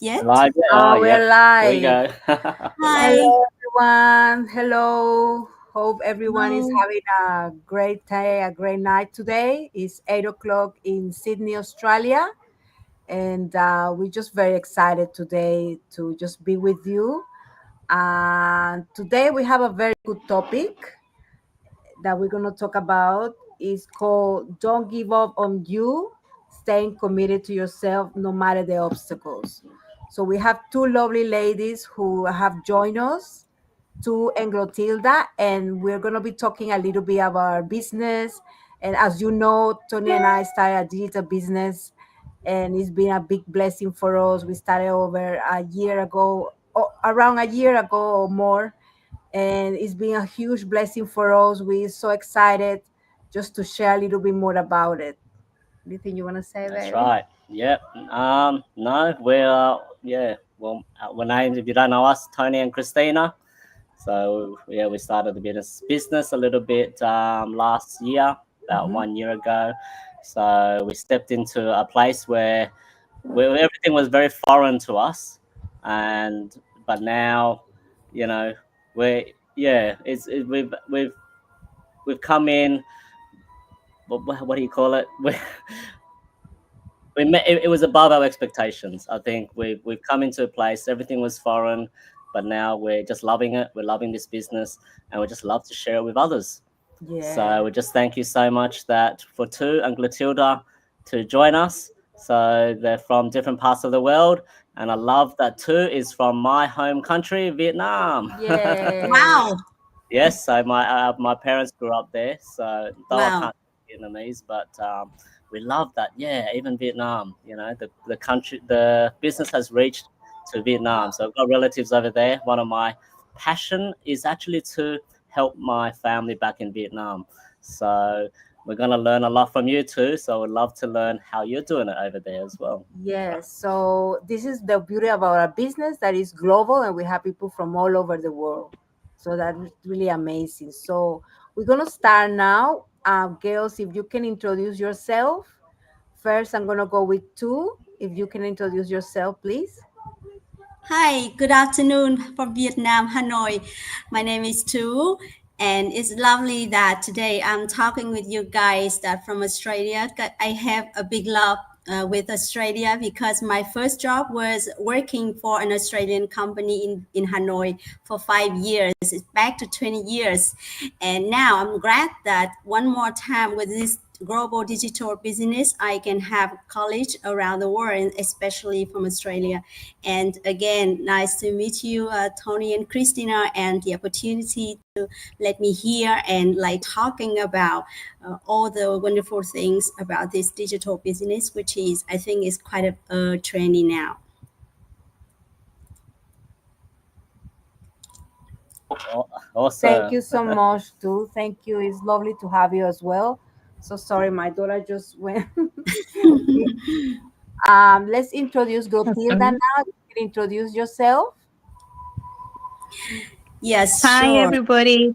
yet? Live, yeah. Oh, Yep. we're Here we live. go. We're live. Hi. Hello, everyone. Hello. Hope everyone is Hello. having a great day, a great night today. It's 8 o'clock in Sydney, Australia. And we're just very excited today to just be with you. And today we have a very good topic that we're going to talk about. Is called Don't Give Up on You, Staying Committed to Yourself No Matter the Obstacles. So we have two lovely ladies who have joined us, Tu and Clotilda, and we're going to be talking a little bit about our business. And as you know, Tony and I started a digital business, and it's been a big blessing for us. We started over a year ago, around a year ago or more, and it's been a huge blessing for us. We're so excited just to share a little bit more about it. Anything you want to say, That's baby? right. Yep. No, we're yeah. Well, we're named. If you don't know us, Tony and Christina. So yeah, we started the business a little bit last year, about Hmm. 1 year ago. So we stepped into a place where everything was very foreign to us, and but now, you know, we're yeah, we've come in. What do you call it? We met, it was above our expectations. I think we've come into a place, everything was foreign, but now we're just loving it. We're loving this business, and we just love to share it with others. Yeah. So we just thank you so much that for Tu and Clotilda to join us. So they're from different parts of the world, and I love that Tu is from my home country, Vietnam. Yay. Wow. Yes, so my parents grew up there. So though I Wow. can't speak Vietnamese, but we love that. Yeah, even Vietnam. The country, the business has reached to Vietnam. So I've got relatives over there. One of my passion is actually to help my family back in Vietnam. So we're gonna learn a lot from you too. So I'd love to learn how you're doing it over there as well. Yes, so this is the beauty about our business that is global, and we have people from all over the world. So that's really amazing. So we're gonna start now. Girls, if you can introduce yourself. First, I'm gonna go with two. If you can introduce yourself, please. Hi. Good afternoon from Vietnam, Hanoi. My name is Tu, and it's lovely that today I'm talking with you guys that from Australia. I have a big love with Australia because my first job was working for an Australian company in Hanoi for 5 years. It's back to 20 years. And now I'm glad that one more time with this global digital business, I can have colleagues around the world, especially from Australia. And again, nice to meet you, Tony and Christina, and the opportunity to let me hear and like talking about all the wonderful things about this digital business, which is, I think, is quite a trendy now. Thank Awesome. you so much, too. Thank you. It's lovely to have you as well. So sorry, my daughter just went. Okay. Let's introduce Clotilda Okay. now. You can introduce yourself. Yes, Hi, sure. everybody.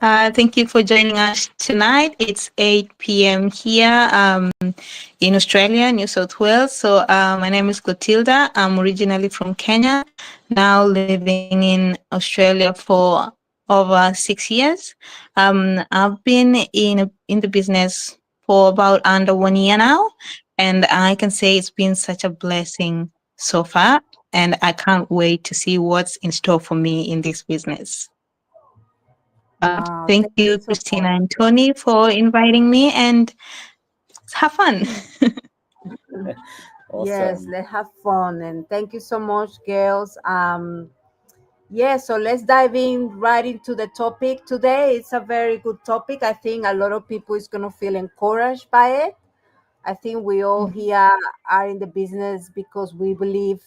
Thank you for joining us tonight. It's 8 p.m. here in Australia, New South Wales. So my name is Clotilda. I'm originally from Kenya, now living in Australia for over 6 years. I've been in the business for about under 1 year now, and I can say it's been such a blessing so far. And I can't wait to see what's in store for me in this business. Wow, Thank thank you you, so much. Christina and Tony, for inviting me, and have fun. Yes, Awesome. let's have fun, and thank you so much, girls. Yeah, so let's dive in right into the topic today. It's a very good topic. I think a lot of people is gonna feel encouraged by it. I think we all here are in the business because we believe,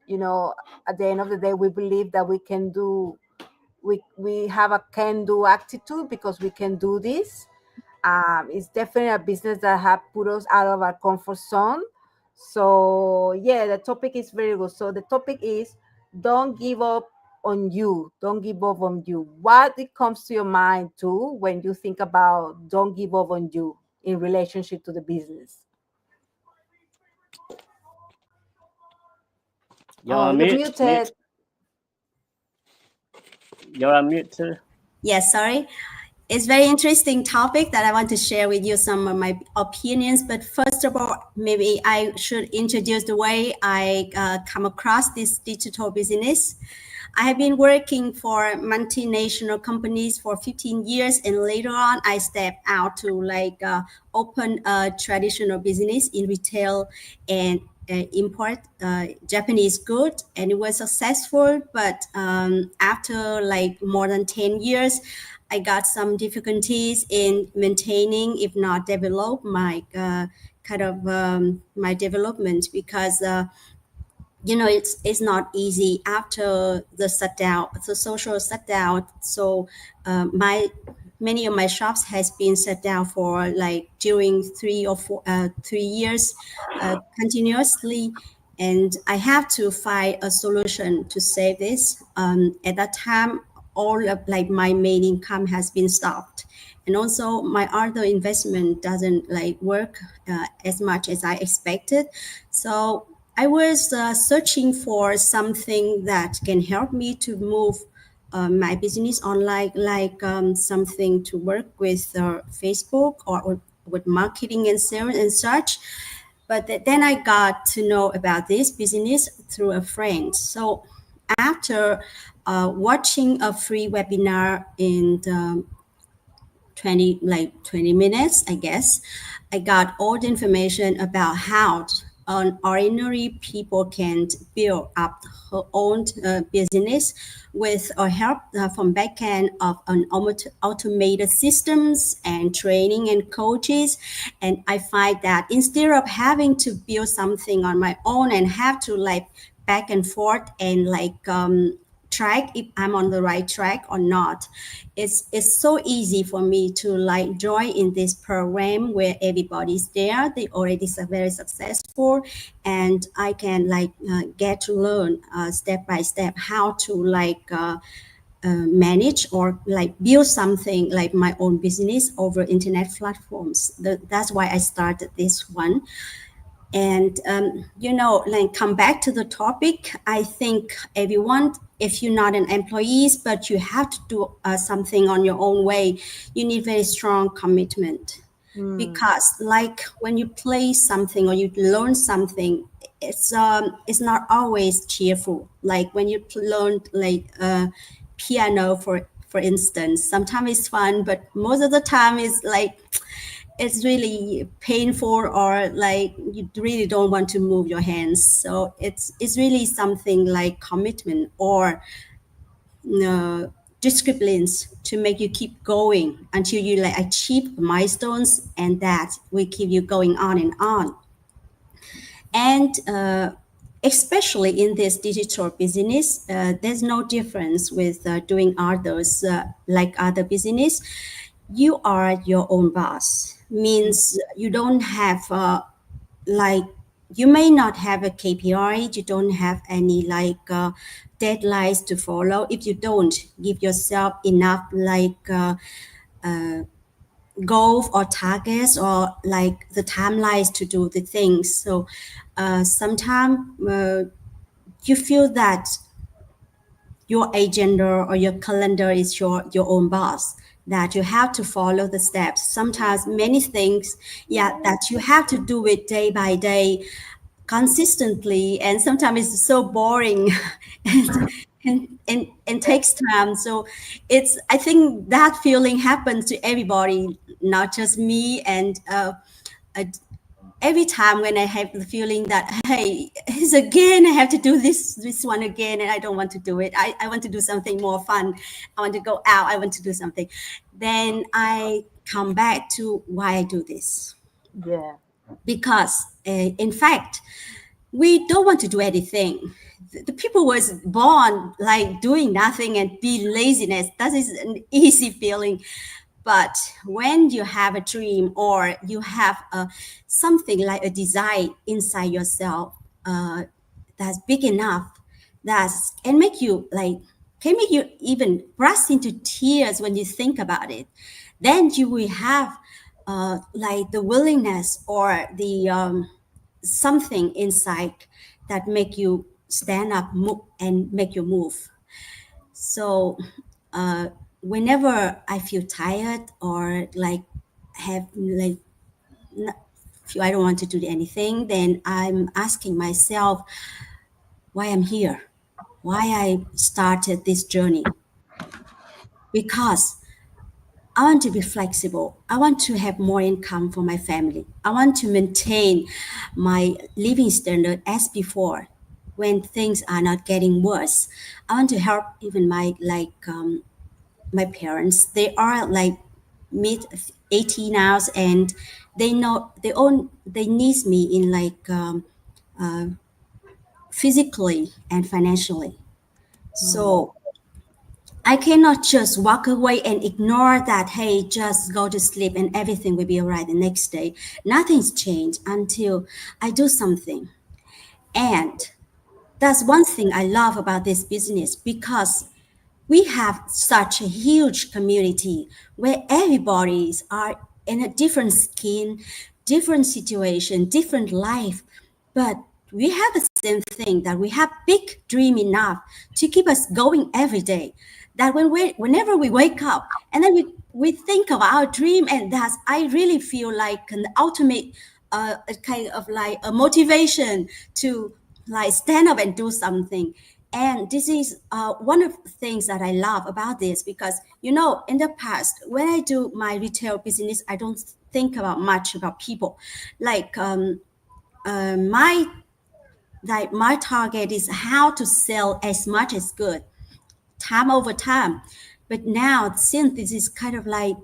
at the end of the day, we believe that we can do. We have a can-do attitude because we can do this. It's definitely a business that have put us out of our comfort zone. So yeah, the topic is very good. So the topic is don't give up on you. Don't give up on you. What it comes to your mind too when you think about don't give up on you in relationship to the business? You're Oh, on you're mute. muted. You're on mute too. Yes, sorry. It's very interesting topic that I want to share with you some of my opinions. But first of all, maybe I should introduce the way I come across this digital business. I have been working for multinational companies for 15 years, and later on, I stepped out to open a traditional business in retail and import Japanese goods, and it was successful. But after like more than 10 years, I got some difficulties in maintaining, if not develop, my my development, because it's not easy after the shutdown, the social shutdown. So many of my shops has been shut down for like during 3 years continuously, and I have to find a solution to save this. At that time, all of like my main income has been stopped, and also my other investment doesn't like work as much as I expected. So I was searching for something that can help me to move my business online, something to work with Facebook or with marketing and sales and such. But then I got to know about this business through a friend. So after watching a free webinar in 20 minutes, I guess, I got all the information about how ordinary people can build up her own business with a help from backend of an automated systems and training and coaches. And I find that instead of having to build something on my own and have to like back and forth and track if I'm on the right track or not, it's so easy for me to like join in this program where everybody's there. They already are very successful, and I can get to learn step by step how to manage or like build something like my own business over internet platforms. That's why I started this one. And come back to the topic, I think everyone, if you're not an employee but you have to do something on your own way, you need very strong commitment. Because like when you play something or you learn something, it's not always cheerful. Like when you learn piano, for instance, sometimes it's fun, but most of the time it's really painful, or like you really don't want to move your hands. So it's really something like commitment or disciplines to make you keep going until you like achieve milestones, and that will keep you going on and on. And especially in this digital business, there's no difference with doing others like other business. You are your own boss, means you don't have you may not have a KPI, you don't have any deadlines to follow if you don't give yourself enough goals or targets or like the timelines to do the things. So sometimes you feel that your agenda or your calendar is your own boss, that you have to follow the steps. Sometimes many things, that you have to do it day by day, consistently, and sometimes it's so boring and takes time. So I think that feeling happens to everybody, not just me. And every time when I have the feeling that, hey, it's again, I have to do this one again, and I don't want to do it. I want to do something more fun. I want to go out. I want to do something. Then I come back to why I do this. Yeah. Because in fact, we don't want to do anything. The people was born like doing nothing and be laziness. That is an easy feeling. But when you have a dream or you have something like a desire inside yourself that's big enough, that can make you even burst into tears when you think about it, then you will have the willingness or the something inside that make you stand up and make your move. So whenever I feel tired or like have like feel I don't want to do anything, then I'm asking myself why I'm here, why I started this journey. Because I want to be flexible. I want to have more income for my family. I want to maintain my living standard as before when things are not getting worse. I want to help even my parents. They are like mid 80 now, and they know they need me in physically and financially. So I cannot just walk away and ignore that, hey, just go to sleep and everything will be all right the next day. Nothing's changed until I do something. And that's one thing I love about this business, because we have such a huge community where everybody's are in a different skin, different situation, different life, but we have the same thing, that we have big dream enough to keep us going every day. That whenever we wake up and then we think of our dream, and that's I really feel like an ultimate kind of like a motivation to like stand up and do something. And this is one of the things that I love about this, because in the past when I do my retail business, I don't think about much about people. Like my my target is how to sell as much as good, time over time. But now, since this is kind of like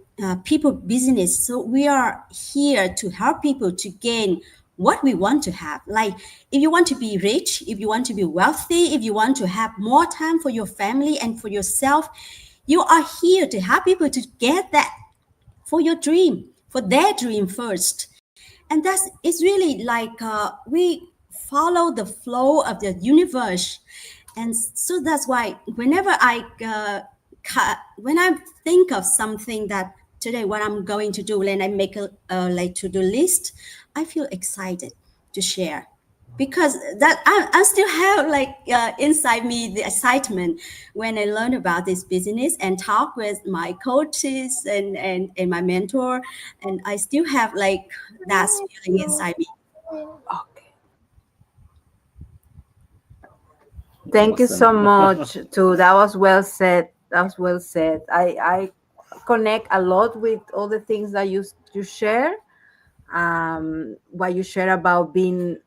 people business, so we are here to help people to gain what we want to have. Like if you want to be rich, if you want to be wealthy, if you want to have more time for your family and for yourself, you are here to help people to get that for your dream, for their dream first. And that's it's really like we follow the flow of the universe. And so that's why whenever when I think of something that today what I'm going to do, and I make a like to-do list, I feel excited to share, because that I still have like inside me the excitement when I learn about this business and talk with my coaches and my mentor, and I still have like that feeling inside me. Okay. Thank you so much, too. That was well said. That was well said. I connect a lot with all the things that you share. What you share about being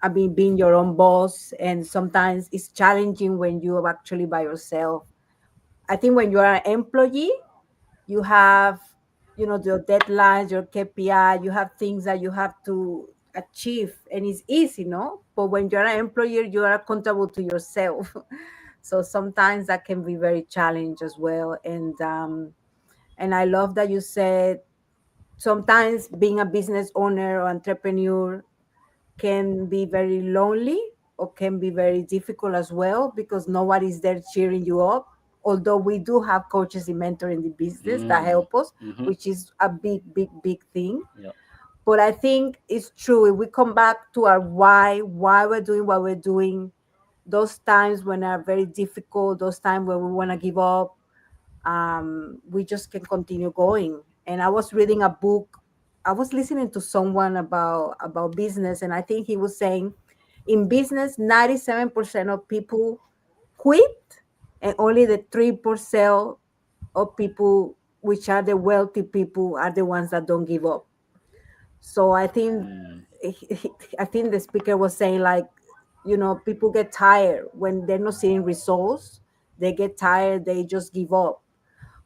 your own boss, and sometimes it's challenging when you are actually by yourself. I think when you are an employee, you have your deadlines, your KPI, you have things that you have to achieve, and it's easy, no? But when you're an employer, you are accountable to yourself. So sometimes that can be very challenging as well. And I love that you said sometimes being a business owner or entrepreneur can be very lonely, or can be very difficult as well, because nobody's there cheering you up. Although we do have coaches and mentors in the business that help us, which is a big thing. Yep. But I think it's true, if we come back to our why we're doing what we're doing, those times when are very difficult, those times when we want to give up, we just can continue going. And I was reading a book, I was listening to someone about business, and I think he was saying in business 97% of people quit, and only the 3% of people, which are the wealthy people, are the ones that don't give up. So I think the speaker was saying, like, people get tired when they're not seeing results. They get tired, they just give up.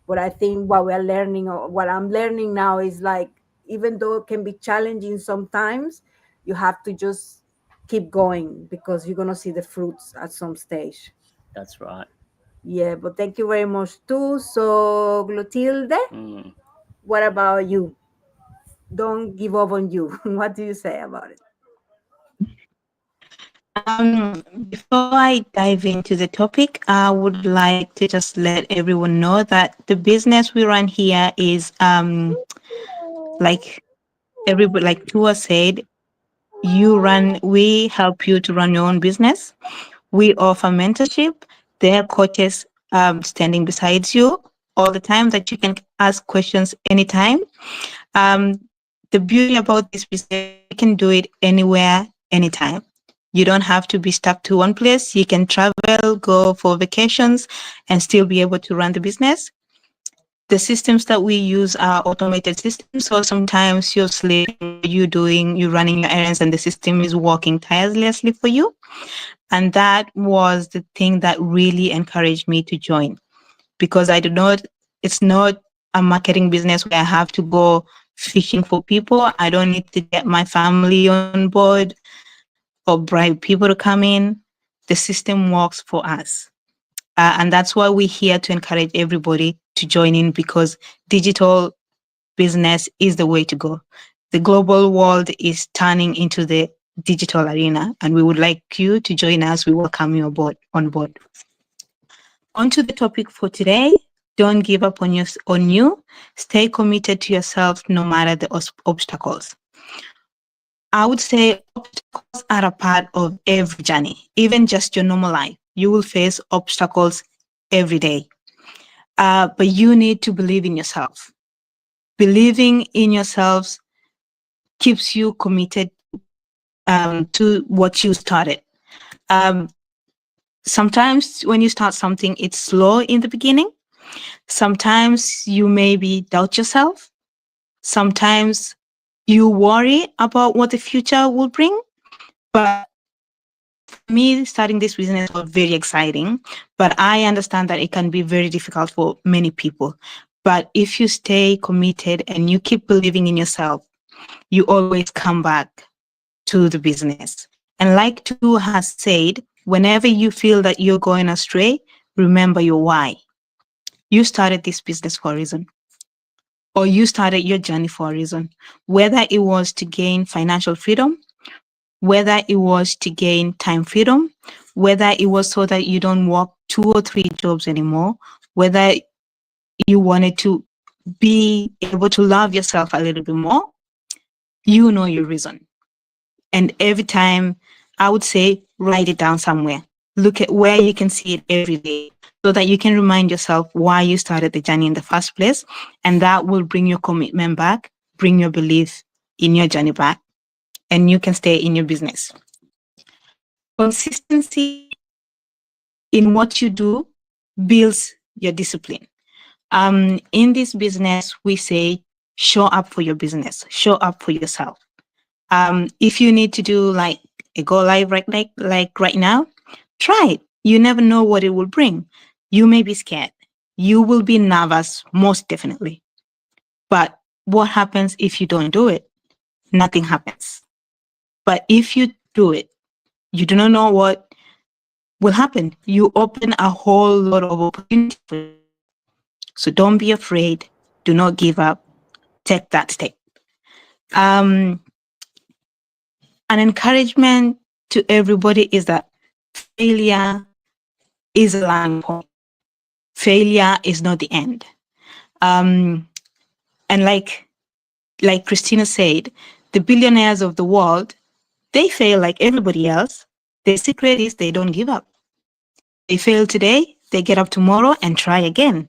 But I think what we're learning, or what I'm learning now, is like, even though it can be challenging sometimes, you have to just keep going, because you're going to see the fruits at some stage. That's right. Yeah, but thank you very much too. So, Clotilde, what about you? Don't give up on you. What do you say about it? Before I dive into the topic, I would like to just let everyone know that the business we run here is like everybody, like Tua said, we help you to run your own business. We offer mentorship. There are coaches standing beside you all the time that you can ask questions anytime. Um, the beauty about this is that you can do it anywhere, anytime. You don't have to be stuck to one place. You can travel, go for vacations, and still be able to run the business. The systems that we use are automated systems. So sometimes you're sleeping, you're running your errands, and the system is working tirelessly for you. And that was the thing that really encouraged me to join, because it's not a marketing business where I have to go fishing for people. I don't need to get my family on board or bribe people to come in. The system works for us. And that's why we're here to encourage everybody to join in, because digital business is the way to go. The global world is turning into the digital arena, and we would like you to join us. We welcome you on board. On to the topic for today. Don't give up on you. Stay committed to yourself no matter the obstacles. I would say obstacles are a part of every journey, even just your normal life. You will face obstacles every day. But you need to believe in yourself. Believing in yourselves keeps you committed to what you started. Sometimes when you start something, it's slow in the beginning. Sometimes you maybe doubt yourself. Sometimes you worry about what the future will bring. But for me, starting this business was very exciting. But I understand that it can be very difficult for many people. But if you stay committed and you keep believing in yourself, you always come back to the business. And like Tu has said, whenever you feel that you're going astray, remember your why. You started this business for a reason, or you started your journey for a reason, whether it was to gain financial freedom, whether it was to gain time freedom, whether it was so that you don't work 2 or 3 jobs anymore, whether you wanted to be able to love yourself a little bit more, you know your reason. And every time, I would say, write it down somewhere. Look at where you can see it every day, so that you can remind yourself why you started the journey in the first place. And that will bring your commitment back, bring your belief in your journey back, and you can stay in your business. Consistency in what you do builds your discipline. In this business, we say, show up for your business, show up for yourself. If you need to do like a go live right now, try it. You never know what it will bring. You may be scared. You will be nervous, most definitely. But what happens if you don't do it? Nothing happens. But if you do it, you do not know what will happen. You open a whole lot of opportunities for you. So don't be afraid. Do not give up. Take that step. An encouragement to everybody is that failure is a learning point. Failure is not the end. And like Christina said, the billionaires of the world, they fail like everybody else. The secret is they don't give up. They fail today, they get up tomorrow and try again.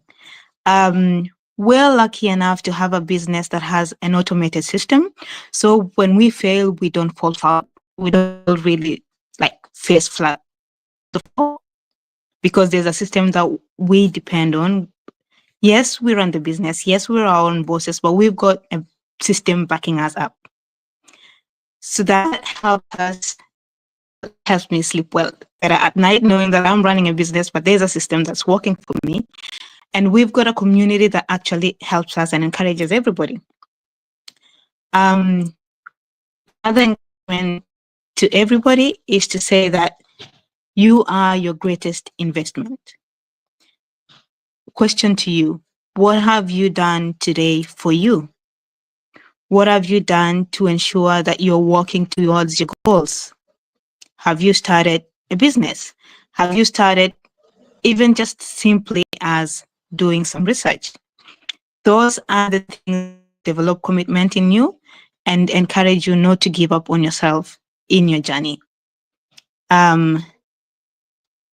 We're lucky enough to have a business that has an automated system. So when we fail, we don't fall flat. We don't really face flat because there's a system that we depend on. Yes, we run the business. Yes, we're our own bosses, but we've got a system backing us up. So that helps me sleep well better at night, knowing that I'm running a business, but there's a system that's working for me. And we've got a community that actually helps us and encourages everybody. Other encouragement to everybody is to say that you are your greatest investment. Question to you: what have you done today for you? What have you done to ensure that you're working towards your goals? Have you started a business? Have you started even just simply as doing some research? Those are the things that develop commitment in you and encourage you not to give up on yourself in your journey.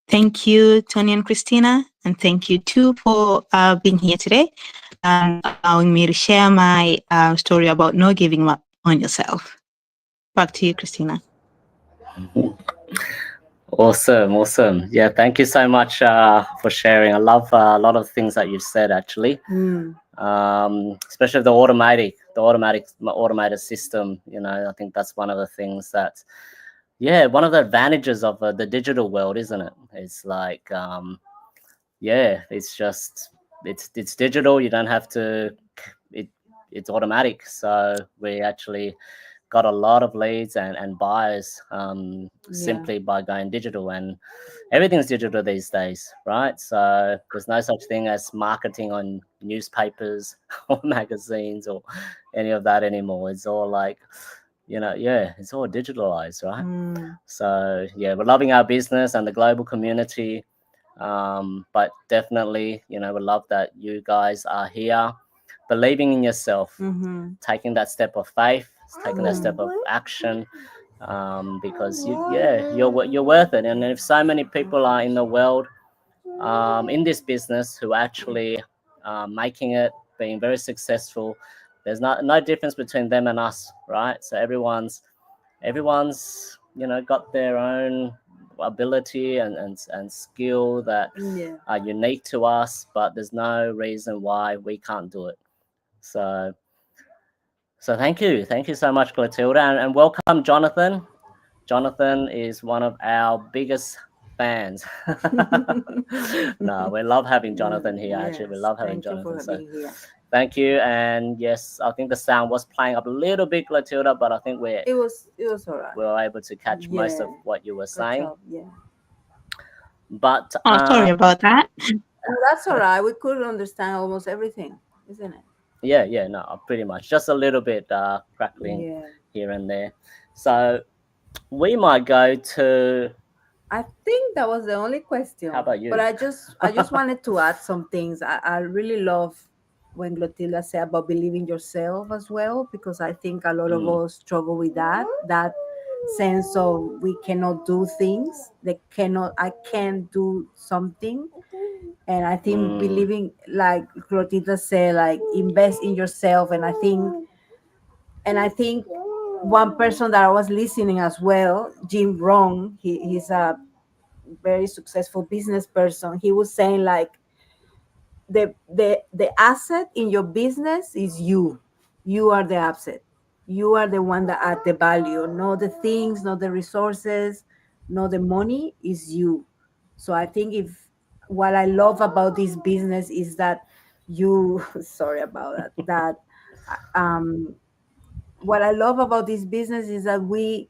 Thank you, Tony and Christina, and thank you too for being here today and allowing me to share my story about not giving up on yourself. Back to you, Christina. Awesome. Yeah, thank you so much for sharing. I love a lot of things that you've said actually. Especially the automated system. You know, I think that's one of the things that, yeah, one of the advantages of the digital world, isn't it? It's like, yeah, it's just it's digital. You don't have to. It's automatic. So we actually got a lot of leads and buyers simply by going digital, and everything's digital these days, right? So there's no such thing as marketing on newspapers or magazines or any of that anymore. It's all like, you know, yeah, it's all digitalized, right? So yeah, we're loving our business and the global community, but definitely, you know, we love that you guys are here, believing in yourself, taking that step of faith, taking that step of action, because you're worth it. And if so many people are in the world, in this business, who actually making it, being very successful, there's no difference between them and us, right? So everyone's you know, got their own ability and skill that are unique to us, but there's no reason why we can't do it. So thank you so much, Clotilda, and welcome, Jonathan. Jonathan is one of our biggest fans. No, we love having Jonathan here. Actually, we love having Jonathan. So thank you. And yes, I think the sound was playing up a little bit, Clotilda, but I think it was all right. we were able to catch most of what you were saying. Yeah. But sorry about that. No, that's all right. We could understand almost everything, isn't it? Yeah, no, pretty much. Just a little bit crackling here and there. So we might go to. I think that was the only question. How about you? But I just wanted to add some things. I really love when Clotilda said about believing yourself as well, because I think a lot of us struggle with that sense of we cannot do things. I can't do something. And I think believing, like Clotilda said, like invest in yourself. And I think one person that I was listening as well, Jim Rohn, he's a very successful business person. He was saying like the asset in your business is you. You are the asset. You are the one that add the value, not the things, not the resources, not the money, is you. So I think what I love about this business is that you sorry about that what I love about this business is that we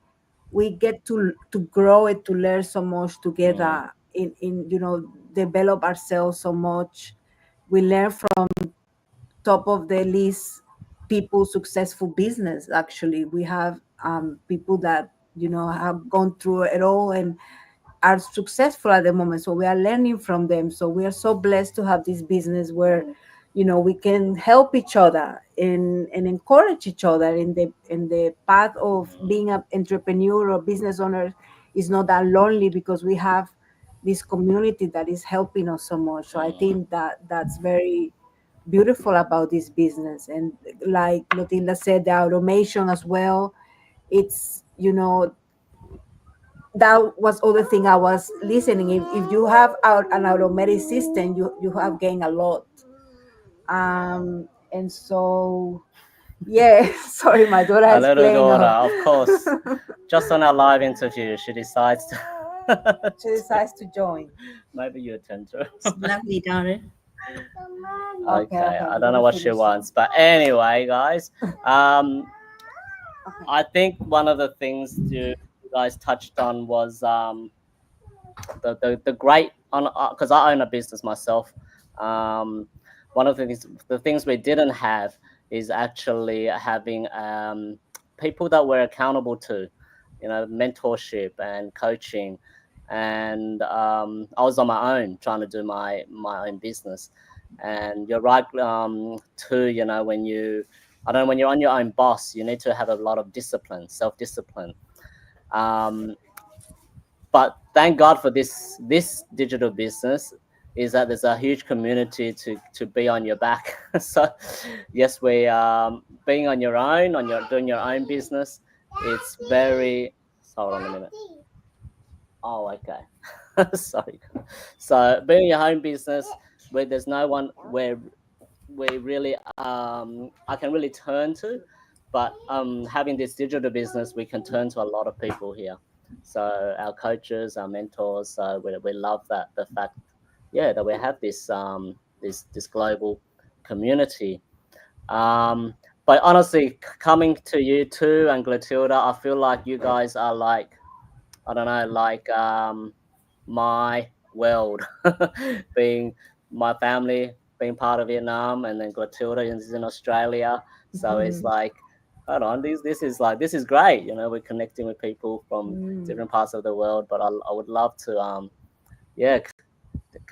get to grow it, to learn so much together, in you know, develop ourselves so much. We learn from top of the list people, successful business. Actually, we have people that, you know, have gone through it all and are successful at the moment, so we are learning from them. So we are so blessed to have this business where, you know, we can help each other and encourage each other in the path of being an entrepreneur or business owner. Is not that lonely, because we have this community that is helping us so much. So I think that's very beautiful about this business. And like Clotilda said, the automation as well, it's, you know, that was other thing I was listening. If you have an automated system, you have gained a lot. And so, yeah, sorry, my daughter A has little playing daughter, up. of course. Just on our live interview, she decides to. She decides to join. Maybe you attend to her. Lovely daughter. Okay, I don't know what she wants, but anyway, guys, I think one of the things you guys touched on was the great on, because I own a business myself. One of the things we didn't have is actually having people that we're accountable to, you know, mentorship and coaching. And I was on my own trying to do my own business. And you're right, too, you know, when you're on your own boss, you need to have a lot of discipline, self-discipline. But thank God for this digital business, is that there's a huge community to be on your back. So yes, we being on your own, doing your own business, it's very, hold on a minute. Oh, okay. Sorry. So being your own business where there's no one where we really I can really turn to, but having this digital business, we can turn to a lot of people here. So our coaches, our mentors, so we love that, the fact, yeah, that we have this this global community. But honestly, coming to you too and Clotilda, I feel like you guys are like, I don't know, like my world, being my family, being part of Vietnam, and then Clotilda is in Australia. So it's like, hold on, this is great. You know, we're connecting with people from different parts of the world. But I would love to, yeah,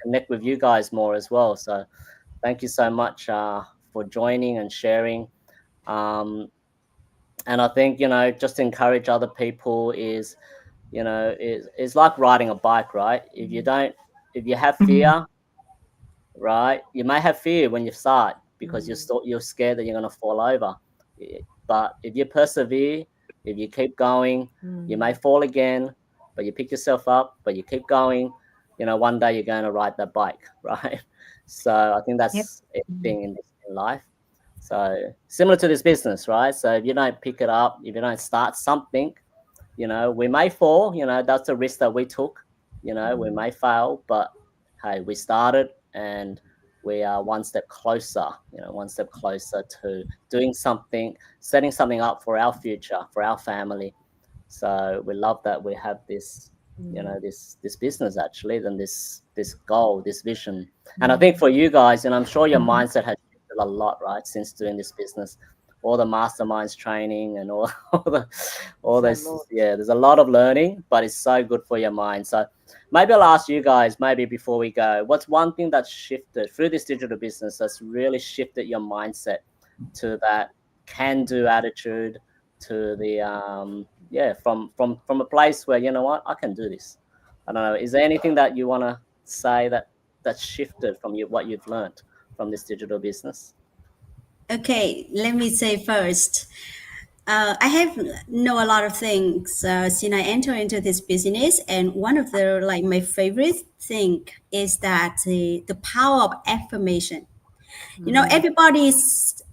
connect with you guys more as well. So thank you so much for joining and sharing. And I think, you know, just to encourage other people is, you know, it's like riding a bike, right? If you have fear, right, you may have fear when you start because you're scared that you're going to fall over. But if you persevere, if you keep going, you may fall again, but you pick yourself up, but you keep going, you know, one day you're going to ride that bike, right? So I think that's everything in life. So similar to this business, right? So if you don't pick it up, if you don't start something, you know, we may fall, you know, that's the risk that we took, you know, we may fail, but hey, we started and we are one step closer, you know, one step closer to doing something, setting something up for our future, for our family. So we love that we have this, you know, this business actually, then this goal, this vision. And I think for you guys, and I'm sure your mindset has shifted a lot, right, since doing this business, all the masterminds training and all this. Yeah, there's a lot of learning, but it's so good for your mind. So maybe I'll ask you guys, maybe before we go, what's one thing that's shifted through this digital business that's really shifted your mindset to that can-do attitude, to the from a place where, you know what, I can do this. I don't know, is there anything that you want to say that's shifted from what you've learned from this digital business? Okay, let me say first, I have know a lot of things since I enter into this business, and one of the my favorite thing is that the power of affirmation. You know,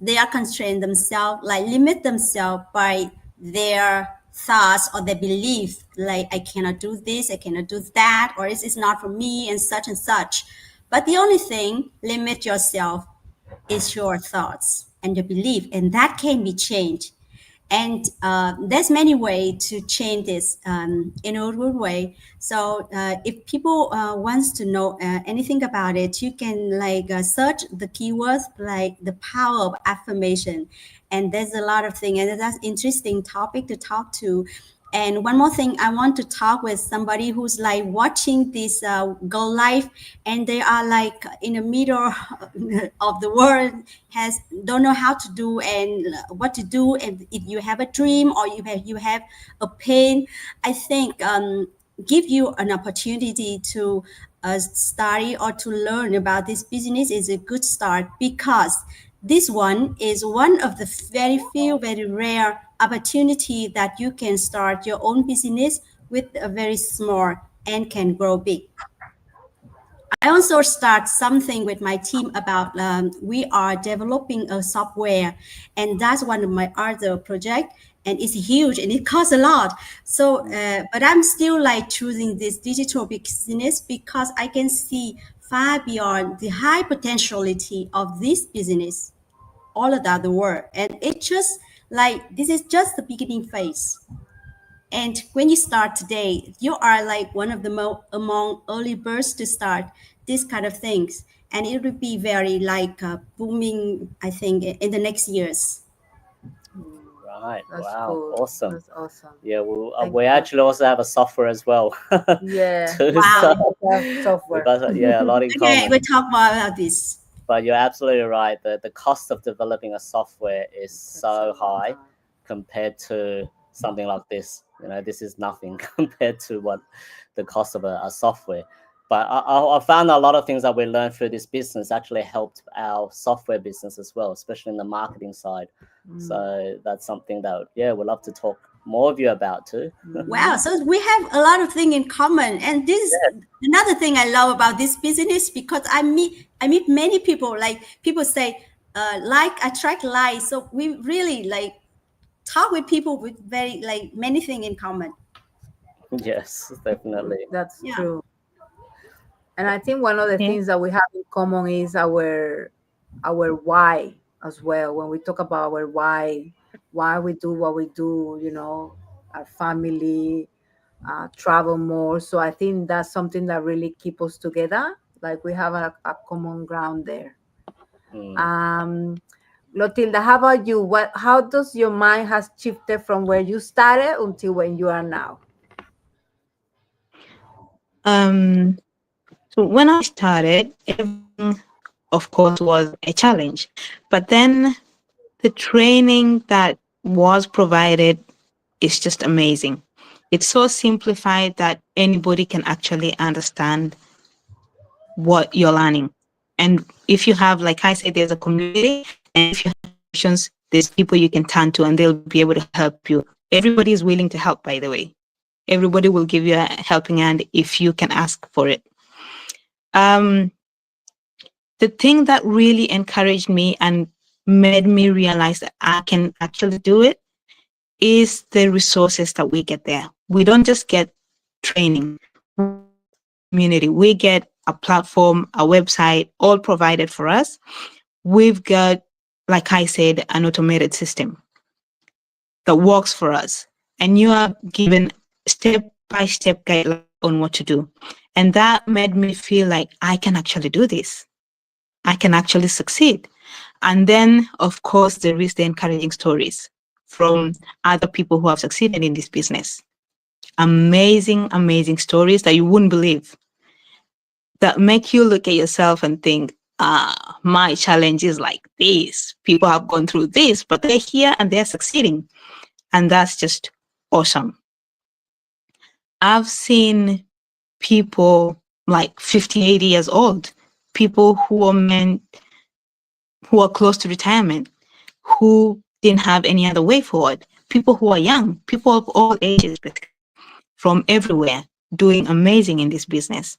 they are constrained themselves, like limit themselves by their thoughts or their belief, like I cannot do this, I cannot do that, or it's not for me, and such and such. But the only thing limit yourself is your thoughts and your belief, and that can be changed. And there's many ways to change this in a good way. So if people wants to know anything about it, you can search the keywords like the power of affirmation, and there's a lot of things, and that's interesting topic to talk to. And one more thing, I want to talk with somebody who's like watching this Go Live, and they are like in the middle of the world, don't know how to do and what to do. And if you have a dream or you have a pain, I think give you an opportunity to study or to learn about this business is a good start, because this one is one of the very few, very rare opportunity that you can start your own business with a very small and can grow big. I also start something with my team about we are developing a software, and that's one of my other project, and it's huge and it costs a lot. So, but I'm still like choosing this digital business because I can see far beyond the high potentiality of this business all about the world. And it just like, this is just the beginning phase. And when you start today, you are like one of the among early birds to start this kind of things. And it will be very like booming, I think, in the next years. Right. That's wow. cool. Awesome. That's awesome. Yeah. Thank We you. actually also have a software as well. Yeah. too, Wow. so Software. yeah, a lot in Okay, common. we'll talk more about this. But you're absolutely right. The cost of developing a software is so high compared to something like this. this is nothing compared to what the cost of a software. But I found a lot of things that we learned through this business actually helped our software business as well, especially in the marketing side. So that's something that, we'd love to talk more of you about too. Wow, so we have a lot of things in common, and this is another thing I love about this business, because I meet many people. Like, people say, like attract like. So we really like talk with people with very like many things in common. Yes, definitely. That's Yeah. true. And I think one of the Yeah. things that we have in common is our why as well. When we talk about our why we do what we do, our family, travel more. So I think that's something that really keep us together. Like, we have a common ground there. Lotilda, how about you? How does your mind has shifted from where you started until when you are now? So when I started, everything, of course, was a challenge. But then the training that was provided is just amazing. It's so simplified that anybody can actually understand what you're learning. And if you have, like I said, there's a community, and if you have questions, there's people you can turn to and they'll be able to help you. Everybody is willing to help, by the way. Everybody will give you a helping hand if you can ask for it. The thing that really encouraged me and made me realize that I can actually do it is the resources that we get there. We don't just get training, community. We get a platform, a website, all provided for us. We've got, like I said, an automated system that works for us. And you are given step-by-step guidelines on what to do. And that made me feel like I can actually do this. I can actually succeed. And then, of course, there is the encouraging stories from other people who have succeeded in this business. Amazing, amazing stories that you wouldn't believe, that make you look at yourself and think, my challenge is like this. People have gone through this, but they're here and they're succeeding. And that's just awesome. I've seen people like 50, 80 years old, people who are close to retirement, who didn't have any other way forward, people who are young, people of all ages, from everywhere, doing amazing in this business.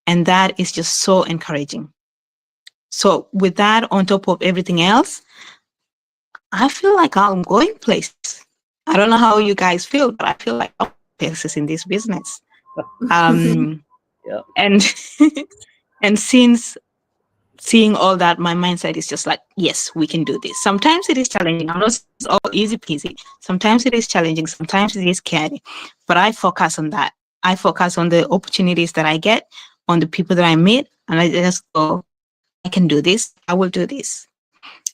And that is just so encouraging. So with that, on top of everything else, I feel like I'm going places. I don't know how you guys feel, but I feel like I'm going places in this business. Yeah. And and since seeing all that, my mindset is just like, yes, we can do this. Sometimes it is challenging. I'm not it's all easy peasy. Sometimes it is challenging. Sometimes it is scary. But I focus on that. I focus on the opportunities that I get, on the people that I meet, and I just go, I can do this. I will do this.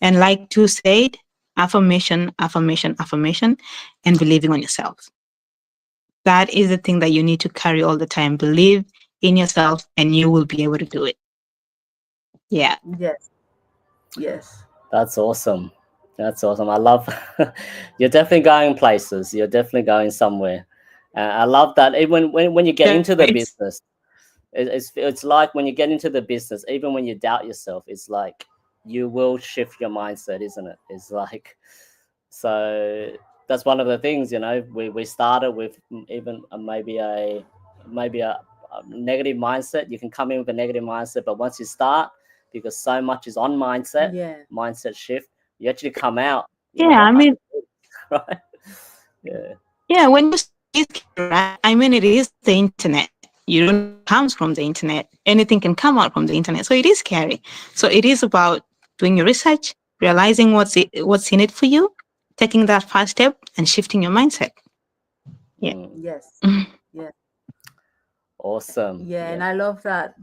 And like Tu said, affirmation, affirmation, affirmation, and believing on yourself. That is the thing that you need to carry all the time. Believe in yourself and you will be able to do it. Yeah. Yes. That's awesome. That's awesome. I love you're definitely going places. You're definitely going somewhere. I love that. Even when you get into the business, it's like when you get into the business, even when you doubt yourself, it's like you will shift your mindset, isn't it? It's like, so that's one of the things, we started with even maybe a negative mindset. You can come in with a negative mindset, but once you start, because so much is on mindset shift, you actually come out. I mean, right? Yeah, when you see, right? I mean, it is the internet. You don't know what comes from the internet. Anything can come out from the internet. So it is scary. So it is about doing your research, realizing what's in it for you, taking that first step and shifting your mindset. Yeah. Yes. Yeah. Awesome. Yeah, and I love that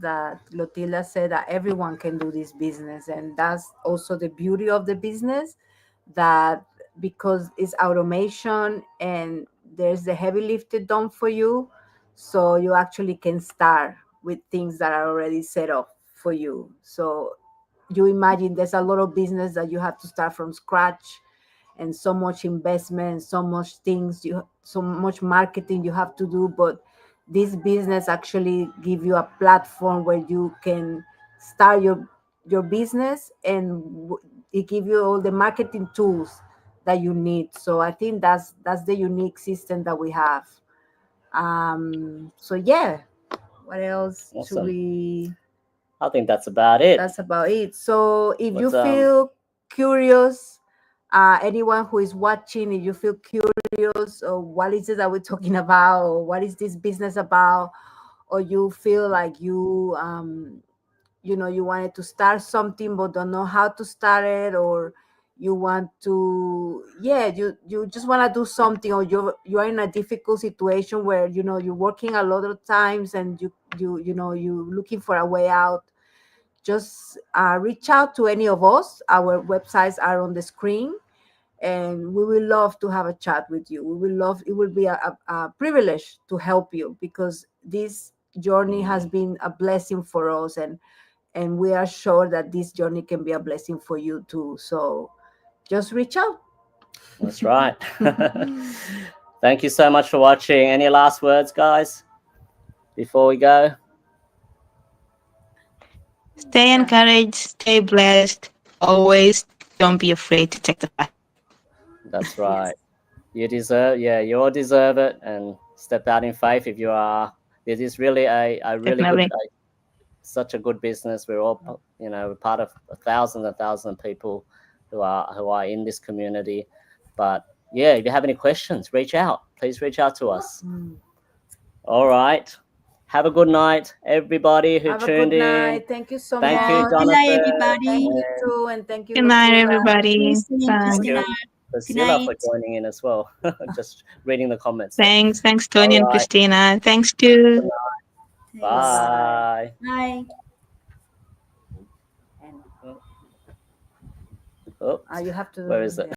Lotilda said that everyone can do this business, and that's also the beauty of the business, that because it's automation and there's the heavy lifting done for you, so you actually can start with things that are already set up for you. So you imagine there's a lot of business that you have to start from scratch, and so much investment, so much things, so much marketing you have to do. But this business actually give you a platform where you can start your business, and it give you all the marketing tools that you need. So I think that's the unique system that we have. So yeah, what else should Awesome. we? I think that's about it. That's about it. So if you What's, feel curious, anyone who is watching, if you feel curious, or what is it that we're talking about, or what is this business about, or you feel like you you wanted to start something but don't know how to start it, or you want to, you just want to do something, or you're in a difficult situation where you're working a lot of times, and you're looking for a way out, just reach out to any of us. Our websites are on the screen, and we will love to have a chat with you. It will be a privilege to help you, because this journey has been a blessing for us, and we are sure that this journey can be a blessing for you too. So just reach out. That's right. Thank you so much for watching. Any last words, guys, before we go? Stay encouraged, stay blessed. Always don't be afraid to take the fight. That's right. You deserve, you all deserve it, and step out in faith if you are. It is really a really Definitely. good, such a good business. We're all, we're part of thousands and thousands of people who are in this community. But yeah, if you have any questions, reach out. Please reach out to us. All right. Have a good night, everybody who Have a tuned good in. night. Thank you so Thank much. you, Good Jonathan. night, everybody. Thank you too, and thank you. Good night, Lucila. everybody. Christine, Bye. Christina. Priscilla Good for night. joining in as well. Just reading the comments. Thanks, Tony and All right. Christina. Thanks too. Thanks. Bye. Bye. And Oh, you have to. where is it?